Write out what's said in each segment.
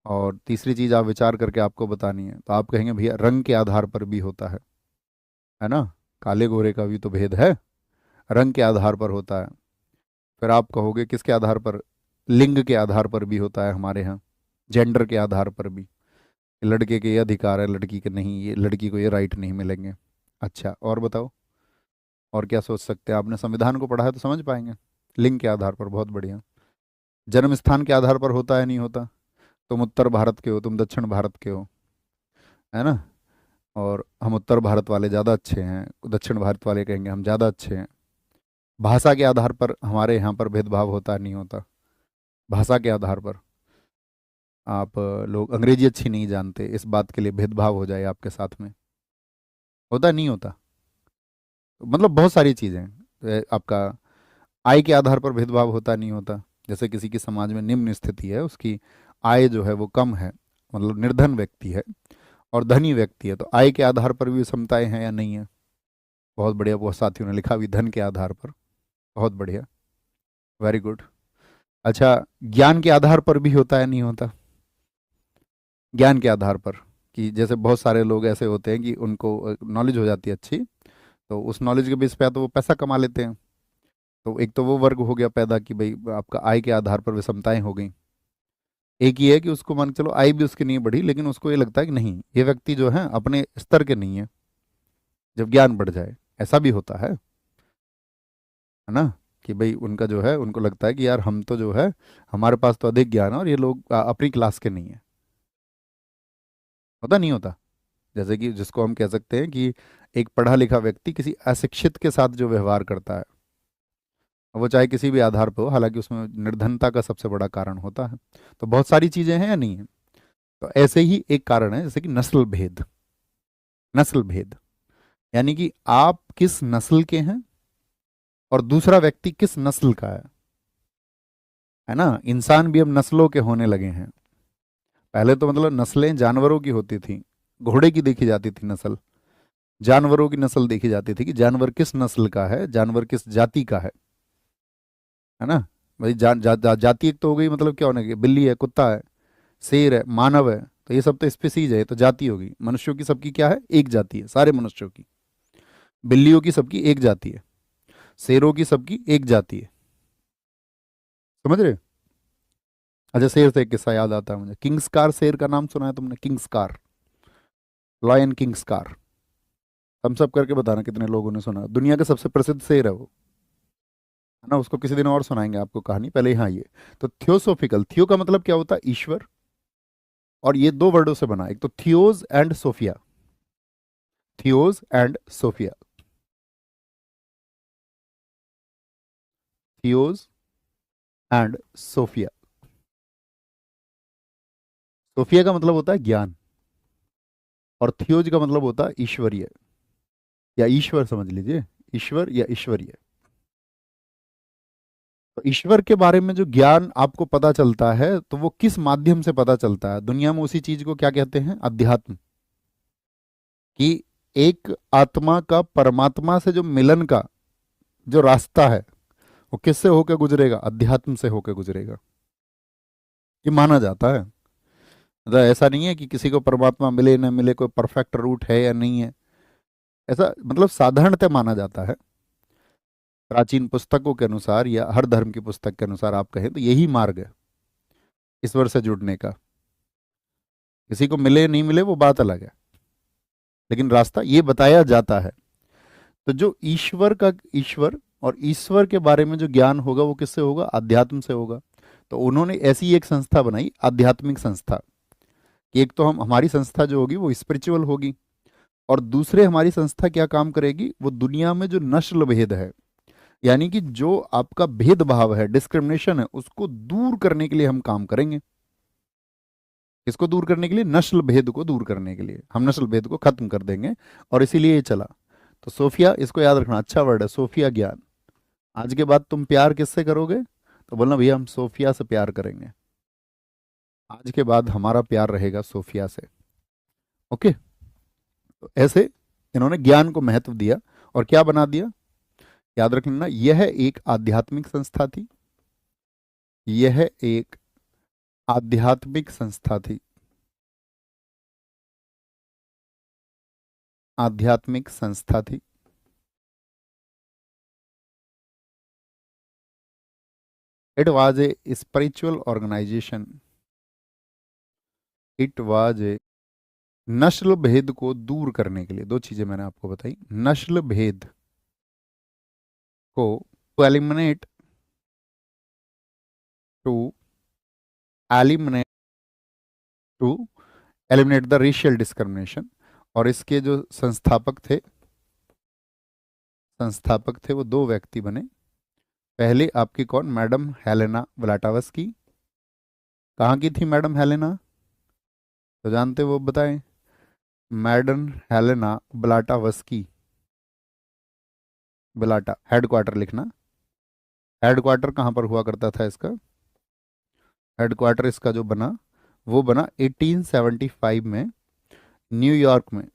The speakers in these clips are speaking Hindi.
और तीसरी चीज आप विचार करके आपको बतानी है, तो आप कहेंगे भैया रंग के आधार पर भी होता है ना, काले गोरे का भी तो भेद है, रंग के आधार पर होता है। फिर आप कहोगे किसके आधार पर, लिंग के आधार पर भी होता है हमारे यहाँ, जेंडर के आधार पर भी, लड़के के ये अधिकार है, लड़की के नहीं, ये लड़की को ये राइट नहीं मिलेंगे। अच्छा और बताओ, और क्या सोच सकते हैं, आपने संविधान को पढ़ा है तो समझ पाएंगे। लिंग के आधार पर, बहुत बढ़िया। जन्म स्थान के आधार पर होता है नहीं होता, तुम उत्तर भारत के हो, तुम दक्षिण भारत के हो, है ना, और हम उत्तर भारत वाले ज़्यादा अच्छे हैं, दक्षिण भारत वाले कहेंगे हम ज़्यादा अच्छे हैं। भाषा के आधार पर हमारे यहाँ पर भेदभाव होता है नहीं होता, भाषा के आधार पर आप लोग अंग्रेजी अच्छी नहीं जानते, इस बात के लिए भेदभाव हो जाए आपके साथ में, होता नहीं होता। मतलब बहुत सारी चीज़ें हैं। आपका आय के आधार पर भेदभाव होता नहीं होता, जैसे किसी की समाज में निम्न स्थिति है, उसकी आय जो है वो कम है, मतलब निर्धन व्यक्ति है, और धनी व्यक्ति है, तो आय के आधार पर भी समताएं हैं या नहीं है। बहुत बढ़िया, बहुत साथियों ने लिखा भी धन के आधार पर, बहुत बढ़िया, वेरी गुड। अच्छा, ज्ञान के आधार पर भी होता है नहीं होता, ज्ञान के आधार पर, कि जैसे बहुत सारे लोग ऐसे होते हैं कि उनको नॉलेज हो जाती है अच्छी, तो उस नॉलेज के बेस पे या तो वो पैसा कमा लेते हैं, तो एक तो वो वर्ग हो गया पैदा कि भाई आपका आय के आधार पर विषमताएं हो गई। एक ही है कि उसको मान के चलो आय भी उसकी नहीं बढ़ी, लेकिन उसको ये लगता है कि नहीं ये व्यक्ति जो है अपने स्तर के नहीं है, जब ज्ञान बढ़ जाए, ऐसा भी होता है ना, कि भाई उनका जो है उनको लगता है कि यार हम तो जो है हमारे पास तो अधिक ज्ञान है और ये लोग अपनी क्लास के नहीं है, होता नहीं होता। जैसे कि जिसको हम कह सकते हैं कि एक पढ़ा लिखा व्यक्ति किसी अशिक्षित के साथ जो व्यवहार करता है, वो चाहे किसी भी आधार पर हो, हालांकि उसमें निर्धनता का सबसे बड़ा कारण होता है। तो बहुत सारी चीजें हैं या नहीं है। तो ऐसे ही एक कारण है, जैसे कि नस्ल भेद, नस्ल भेद, यानी कि आप किस नस्ल के हैं और दूसरा व्यक्ति किस नस्ल का है ना। इंसान भी अब नस्लों के होने लगे हैं। पहले तो मतलब नस्लें जानवरों की होती थी, घोड़े की देखी जाती थी नस्ल, जानवरों की नस्ल देखी जाती थी कि जानवर किस नस्ल का है, जानवर किस जाति का है ना। भाई जाति एक तो हो गई, मतलब क्या होने की, बिल्ली है, कुत्ता है, शेर है, मानव है, तो ये सब तो स्पीसीज है, ये तो जाति होगी। मनुष्यों की सबकी क्या है, एक जाति है सारे मनुष्यों की। बिल्लियों की सबकी एक जाति है, शेरों की सबकी एक जाति है, समझ रहे हो? अच्छा, शेर से एक किस्सा याद आता है मुझे, किंग्सकार शेर का नाम सुना है तुमने, किंग्सकार, लॉयन किंग्सकार। हम सब करके बताना कितने लोगों ने सुना, दुनिया का सबसे प्रसिद्ध शेर है वो, है ना। उसको किसी दिन और सुनाएंगे आपको कहानी, पहले यहाँ ये। तो थियोसोफिकल, थियो का मतलब क्या होता है, ईश्वर, और ये दो वर्डों से बना, एक तो theos and sophia, theos and sophia, theos and sophia. Sophia का मतलब होता है ज्ञान, और थियोज का मतलब होता है ईश्वरीय, या ईश्वर समझ लीजिए, ईश्वर या ईश्वरीय। तो ईश्वर के बारे में जो ज्ञान आपको पता चलता है, तो वो किस माध्यम से पता चलता है दुनिया में, उसी चीज को क्या कहते हैं, अध्यात्म। कि एक आत्मा का परमात्मा से जो मिलन का जो रास्ता है, वो किससे होकर गुजरेगा, अध्यात्म से होकर गुजरेगा, ये माना जाता है। मतलब ऐसा नहीं है कि किसी को परमात्मा मिले न मिले कोई परफेक्ट रूट है या नहीं है, ऐसा मतलब साधारणतः माना जाता है। प्राचीन पुस्तकों के अनुसार या हर धर्म की पुस्तक के अनुसार आप कहें तो यही मार्ग है ईश्वर से जुड़ने का। किसी को मिले नहीं मिले वो बात अलग है, लेकिन रास्ता ये बताया जाता है। तो जो ईश्वर का, ईश्वर और ईश्वर के बारे में जो ज्ञान होगा वो किससे होगा, अध्यात्म से होगा। तो उन्होंने ऐसी एक संस्था बनाई, आध्यात्मिक संस्था, कि एक तो हम हमारी संस्था जो होगी वो स्पिरिचुअल होगी, और दूसरे हमारी संस्था क्या काम करेगी, वो दुनिया में जो नस्ल भेद है, यानी कि जो आपका भेदभाव है, डिस्क्रिमिनेशन है, उसको दूर करने के लिए हम काम करेंगे। इसको दूर करने के लिए, नस्ल भेद को दूर करने के लिए हम नस्ल भेद को खत्म कर देंगे, और इसीलिए ये चला। तो सोफिया, इसको याद रखना, अच्छा वर्ड है सोफिया, ज्ञान। आज के बाद तुम प्यार किससे करोगे, तो बोलना भैया हम सोफिया से प्यार करेंगे, आज के बाद हमारा प्यार रहेगा सोफिया से। ओके। तो ऐसे इन्होंने ज्ञान को महत्व दिया, और क्या बना दिया, याद रख लेना, यह एक आध्यात्मिक संस्था थी, यह एक आध्यात्मिक संस्था थी। आध्यात्मिक संस्था थी। It was a spiritual organisation. It was a, नस्ल भेद को दूर करने के लिए दो चीजें मैंने आपको बताई, नस्ल भेद को, to eliminate, to eliminate to eliminate the racial discrimination. और इसके जो संस्थापक थे वो दो व्यक्ति बने। पहले आपकी कौन, मैडम हेलेना ब्लाटावस्की। कहाँ की थी मैडम हेलेना, तो जानते वो बताएं। मैडम हेलेना ब्लाटावस्की, ब्लाटा हेडक्वार्टर लिखना। हेडक्वार्टर कहाँ पर हुआ करता था इसका, हेडक्वार्टर इसका जो बना वो बना 1875 में न्यूयॉर्क में।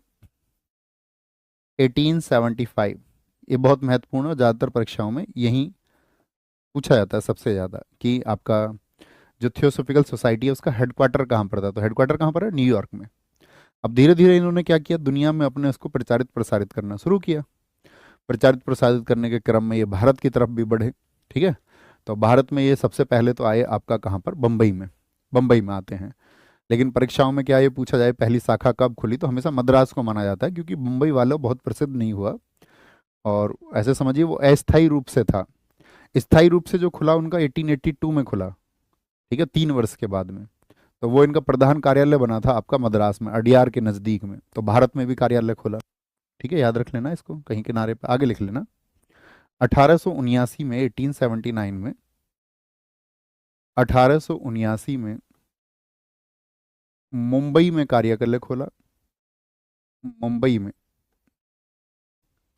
1875, ये बहुत महत्वपूर्ण है, ज़्यादातर परीक्षाओं में यही पूछा जाता है सबसे ज़्यादा कि आपका जो थियोसॉफिकल सोसाइटी है उसका हेडक्वार्टर कहाँ पर था, तो हेडक्वार्टर कहाँ पर है, न्यूयॉर्क में। अब धीरे धीरे इन्होंने क्या किया, दुनिया में अपने उसको प्रचारित प्रसारित करना शुरू किया। प्रचारित प्रसारित करने के क्रम में ये भारत की तरफ भी बढ़े। ठीक है, तो भारत में ये सबसे पहले तो आए आपका कहाँ पर, बम्बई में। बम्बई में आते हैं। लेकिन परीक्षाओं में क्या ये पूछा जाए पहली शाखा कब खुली, तो हमेशा मद्रास को माना जाता है क्योंकि मुंबई वाला बहुत प्रसिद्ध नहीं हुआ। और ऐसे समझिए वो अस्थायी रूप से था। स्थायी रूप से जो खुला उनका 1882 में खुला। ठीक है, 3 वर्ष के बाद में। तो वो इनका प्रधान कार्यालय बना था आपका मद्रास में, अडियार के नज़दीक में। तो भारत में भी कार्यालय खोला। ठीक है, याद रख लेना इसको, कहीं किनारे पे आगे लिख लेना। 1879 में, 1879 में, 1879 में मुंबई में कार्यालय खोला। मुंबई में,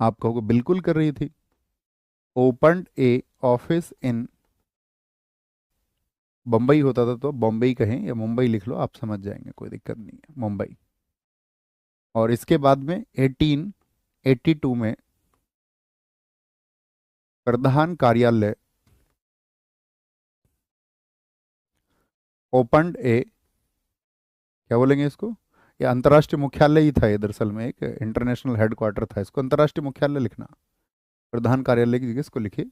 आप कहोगे बिल्कुल कर रही थी। Opened A office in, Bombay होता था तो बॉम्बे कहें या मुंबई लिख लो, आप समझ जाएंगे, कोई दिक्कत नहीं है, मुंबई। और इसके बाद में 1882 में प्रधान कार्यालय ओपन्ड ए, क्या बोलेंगे इसको, ये अंतर्राष्ट्रीय मुख्यालय ही था ये, दरअसल में एक इंटरनेशनल हेडक्वार्टर था, इसको अंतर्राष्ट्रीय मुख्यालय लिखना। प्रधान कार्यालय की जगह इसको लिखिए,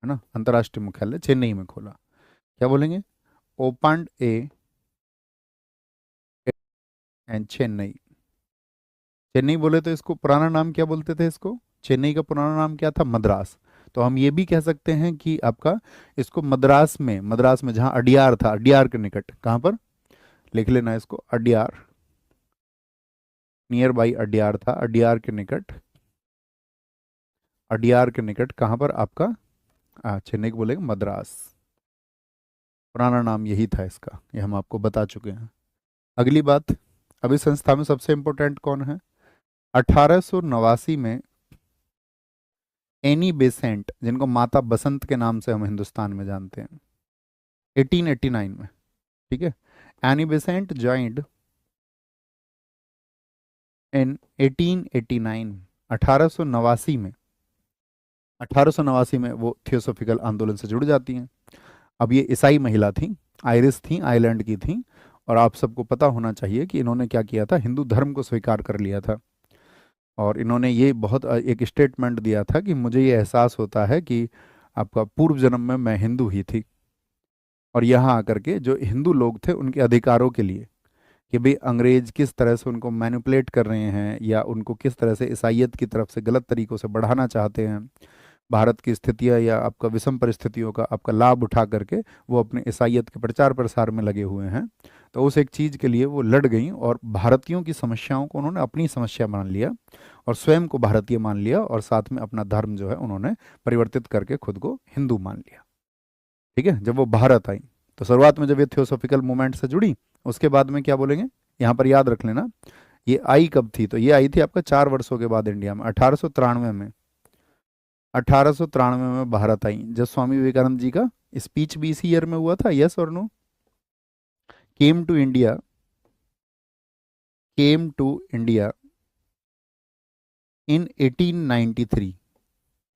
है ना। अंतर्राष्ट्रीय मुख्यालय चेन्नई में खोला। क्या बोलेंगे, opened A and Chennai. Chennai बोले तो इसको पुराना नाम क्या बोलते थे, इसको चेन्नई का पुराना नाम क्या था, मद्रास। तो हम ये भी कह सकते हैं कि आपका इसको मद्रास में जहाँ अडियार था, अडियार के निकट, कहाँ पर लिख लेना इसको, अडियार, नियर बाई अडियार था, अडियार के निकट। अडियार के निकट कहाँ पर आपका, चेन्नई को बोलेंगे मद्रास। पुराना नाम यही था इसका, ये हम आपको बता चुके हैं। अगली बात, अभी संस्था में सबसे इंपॉर्टेंट कौन है। 1889 में एनी बेसेंट, जिनको माता बसंत के नाम से हम हिंदुस्तान में जानते हैं, 1889 में। ठीक है, एनी बेसेंट ज्वाइंड इन 1889, 1889 में, 1889 में वो थियोसॉफिकल आंदोलन से जुड़ जाती हैं। अब ये ईसाई महिला थी, आयरिश थी, आयरलैंड की थी। और आप सबको पता होना चाहिए कि इन्होंने क्या किया था, हिंदू धर्म को स्वीकार कर लिया था। और इन्होंने ये बहुत एक स्टेटमेंट दिया था कि मुझे ये एहसास होता है कि आपका पूर्व जन्म में मैं हिंदू ही थी, और यहाँ आकर के जो हिंदू लोग थे उनके अधिकारों के लिए, कि भाई अंग्रेज किस तरह से उनको मैनिपुलेट कर रहे हैं या उनको किस तरह से ईसाइयत की तरफ से गलत तरीकों से बढ़ाना चाहते हैं, भारत की स्थितियाँ या आपका विषम परिस्थितियों का आपका लाभ उठा करके वो अपने ईसाइयत के प्रचार प्रसार में लगे हुए हैं। तो उस एक चीज़ के लिए वो लड़ गई और भारतीयों की समस्याओं को उन्होंने अपनी समस्या मान लिया और स्वयं को भारतीय मान लिया, और साथ में अपना धर्म जो है उन्होंने परिवर्तित करके खुद को हिंदू मान लिया। ठीक है, जब वो भारत आई तो शुरुआत में जब ये थियोसॉफिकल मूवमेंट से जुड़ी, उसके बाद में क्या बोलेंगे, यहाँ पर याद रख लेना, ये आई कब थी, तो ये आई थी आपका 4 वर्षों के बाद इंडिया में, 1893 में। 1893 में भारत आई, जब स्वामी विवेकानंद जी का स्पीच भी इसी ईयर में हुआ था, यस और no. Came to India, came to India in 1893,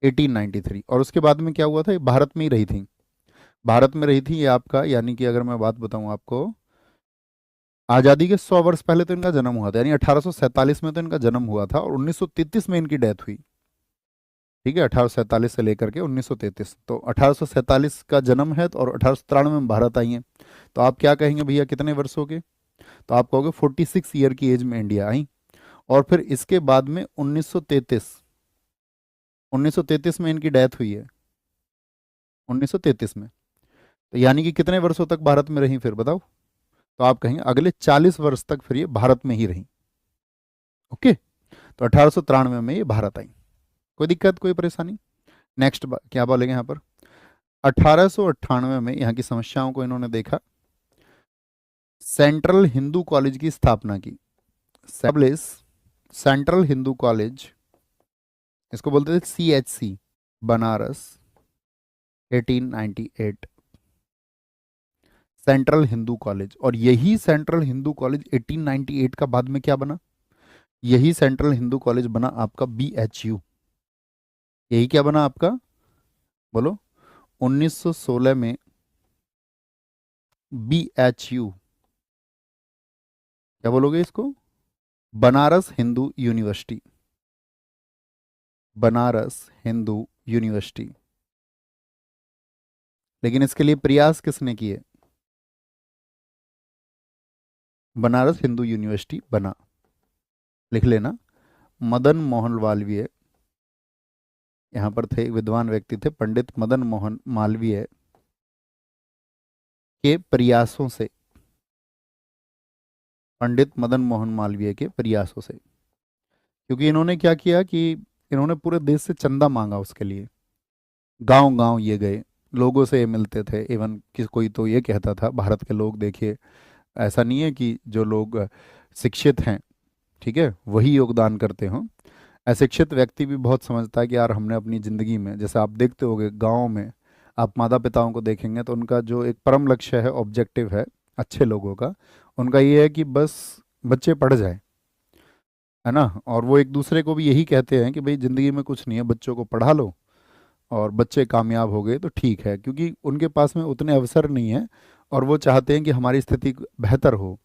1893। और उसके बाद में क्या हुआ था, ये भारत में ही रही थी। भारत में रही थी ये आपका, यानी कि अगर मैं बात बताऊं आपको, आज़ादी के 100 वर्ष पहले तो इनका जन्म हुआ था, यानी 1847 में तो इनका जन्म हुआ था और 1933 में इनकी डेथ हुई। ठीक है, 1847 से लेकर के 1933, तो 1847 का जन्म है तो, और 1893 में भारत आई हैं। तो आप क्या कहेंगे भैया कितने वर्षों के? तो आप कहोगे 46 ईयर की एज में इंडिया आई। और फिर इसके बाद में 1933 में इनकी डेथ हुई है, 1933 में। तो यानी कि कितने वर्षों तक भारत में रही फिर बताओ? तो आप कहेंगे अगले 40 वर्ष तक फिर ये भारत में ही रही। ओके, तो 1893 में ये भारत आई। कोई दिक्कत, कोई परेशानी? नेक्स्ट क्या बोलेंगे यहाँ पर? 1898 में यहाँ की समस्याओं को इन्होंने देखा, सेंट्रल हिंदू कॉलेज की स्थापना की। सेंट्रल हिंदू कॉलेज, इसको बोलते थे CHC, Banaras, 1898, central Hindu college. और यही सेंट्रल हिंदू कॉलेज 1898 का बाद में क्या बना? यही सेंट्रल हिंदू कॉलेज बना आपका BHU। यही क्या बना आपका, बोलो? 1916 में BHU, क्या बोलोगे इसको? Banaras Hindu university, Banaras Hindu university. लेकिन इसके लिए प्रयास किसने किए? बनारस हिंदू यूनिवर्सिटी बना, लिख लेना। मदन मोहन मालवीय यहाँ पर थे, विद्वान व्यक्ति थे, पंडित मदन मोहन मालवीय के प्रयासों से, पंडित मदन मोहन मालवीय के प्रयासों से। क्योंकि इन्होंने क्या किया कि इन्होंने पूरे देश से चंदा मांगा उसके लिए, गांव गांव ये गए, लोगों से ये मिलते थे। इवन किस कोई तो ये कहता था, भारत के लोग देखिए, ऐसा नहीं है कि जो लोग शिक्षित हैं, ठीक है, वही योगदान करते हों। अशिक्षित व्यक्ति भी बहुत समझता है कि यार हमने अपनी ज़िंदगी में, जैसे आप देखते होंगे गाँव में, आप माता पिताओं को देखेंगे तो उनका जो एक परम लक्ष्य है, ऑब्जेक्टिव है अच्छे लोगों का, उनका ये है कि बस बच्चे पढ़ जाए, है ना। और वो एक दूसरे को भी यही कहते हैं कि भाई ज़िंदगी में कुछ नहीं है, बच्चों को पढ़ा लो और बच्चे कामयाब हो गए तो ठीक है, क्योंकि उनके पास में उतने अवसर नहीं है और वो चाहते हैं कि हमारी स्थिति बेहतर हो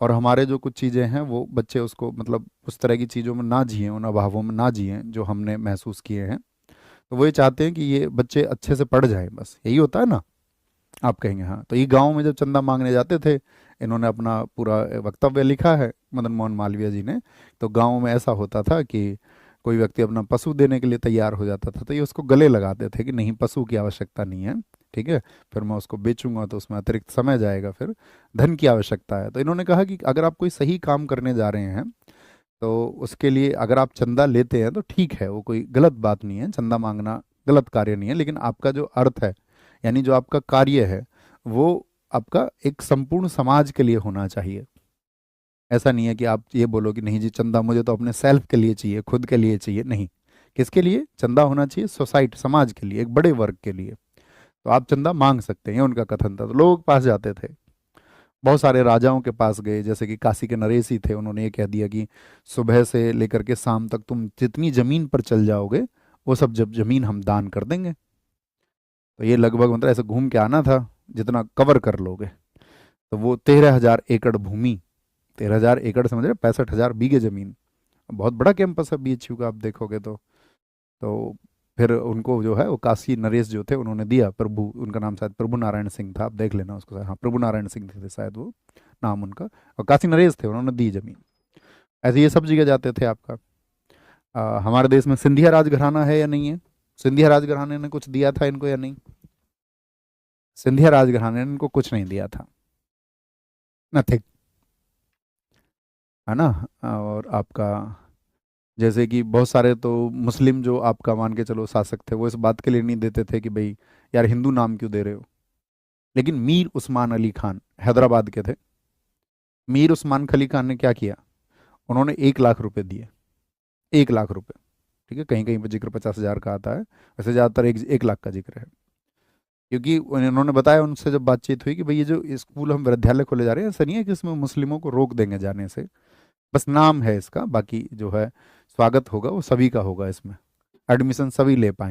और हमारे जो कुछ चीज़ें हैं वो बच्चे उसको, मतलब उस तरह की चीज़ों में ना जिएं, उन अभावों में ना जिएं जो हमने महसूस किए हैं। तो वो ये चाहते हैं कि ये बच्चे अच्छे से पढ़ जाएं, बस यही होता है ना। आप कहेंगे हाँ, तो ये गांव में जब चंदा मांगने जाते थे, इन्होंने अपना पूरा वक्तव्य लिखा है मदन मोहन मालवीय जी ने। तो गांव में ऐसा होता था कि कोई व्यक्ति अपना पशु देने के लिए तैयार हो जाता था तो ये उसको गले लगाते थे कि नहीं, पशु की आवश्यकता नहीं है, ठीक है, फिर मैं उसको बेचूंगा तो उसमें अतिरिक्त समय जाएगा, फिर धन की आवश्यकता है। तो इन्होंने कहा कि अगर आप कोई सही काम करने जा रहे हैं तो उसके लिए अगर आप चंदा लेते हैं तो ठीक है, वो कोई गलत बात नहीं है, चंदा मांगना गलत कार्य नहीं है, लेकिन आपका जो अर्थ है, यानी जो आपका कार्य है, वो आपका एक संपूर्ण समाज के लिए होना चाहिए। ऐसा नहीं है कि आप ये बोलो कि नहीं जी चंदा मुझे तो अपने सेल्फ के लिए चाहिए, खुद के लिए चाहिए, नहीं। किसके लिए चंदा होना चाहिए? सोसाइटी, समाज के लिए, एक बड़े वर्ग के लिए। तो आप चंदा मांग सकते हैं, उनका कथन था। तो लोग पास जाते थे, बहुत सारे राजाओं के पास गए, जैसे कि काशी के नरेश ही थे, उन्होंने ये कह दिया कि सुबह से लेकर के शाम तक तुम जितनी जमीन पर चल जाओगे वो सब जब जमीन हम दान कर देंगे। तो ये लगभग मतलब ऐसे घूम के आना था, जितना कवर कर लोगे। तो वो 13,000 एकड़ भूमि, 13,000 एकड़ समझ रहे, 65,000 बीघे जमीन, बहुत बड़ा कैंपस है BHU का, आप देखोगे तो फिर उनको जो है वो काशी नरेश जो थे उन्होंने दिया, प्रभु, उनका नाम शायद प्रभु नारायण सिंह था, आप देख लेना उसको, हाँ प्रभु नारायण सिंह थे शायद वो नाम उनका, और काशी नरेश थे, उन्होंने दी जमीन। ऐसे ये सब जगह जाते थे आपका। हमारे देश में सिंधिया राजघराना है या नहीं है? सिंधिया राजघराने ने कुछ दिया था इनको या नहीं? सिंधिया राजघराने ने इनको कुछ नहीं दिया था, नथिंग, है ना। और आपका जैसे कि बहुत सारे तो मुस्लिम जो आपका मान के चलो शासक थे, वो इस बात के लिए नहीं देते थे कि भाई यार हिंदू नाम क्यों दे रहे हो। लेकिन मीर उस्मान अली खान हैदराबाद के थे, मीर उस्मान अली खान ने क्या किया, उन्होंने 1 लाख रुपए दिए, 1 लाख रुपए। ठीक है, कहीं कहीं पर जिक्र 50,000 का आता है, वैसे ज़्यादातर 1 लाख का जिक्र है। क्योंकि उन्होंने बताया, उनसे जब बातचीत हुई कि भाई ये जो स्कूल हम विद्यालय खोले जा रहे हैं, ऐसा नहीं है कि इसमें मुस्लिमों को रोक देंगे जाने से, बस नाम है इसका, बाकी जो है स्वागत होगा वो सभी का होगा, इसमें एडमिशन सभी ले पाएंगे।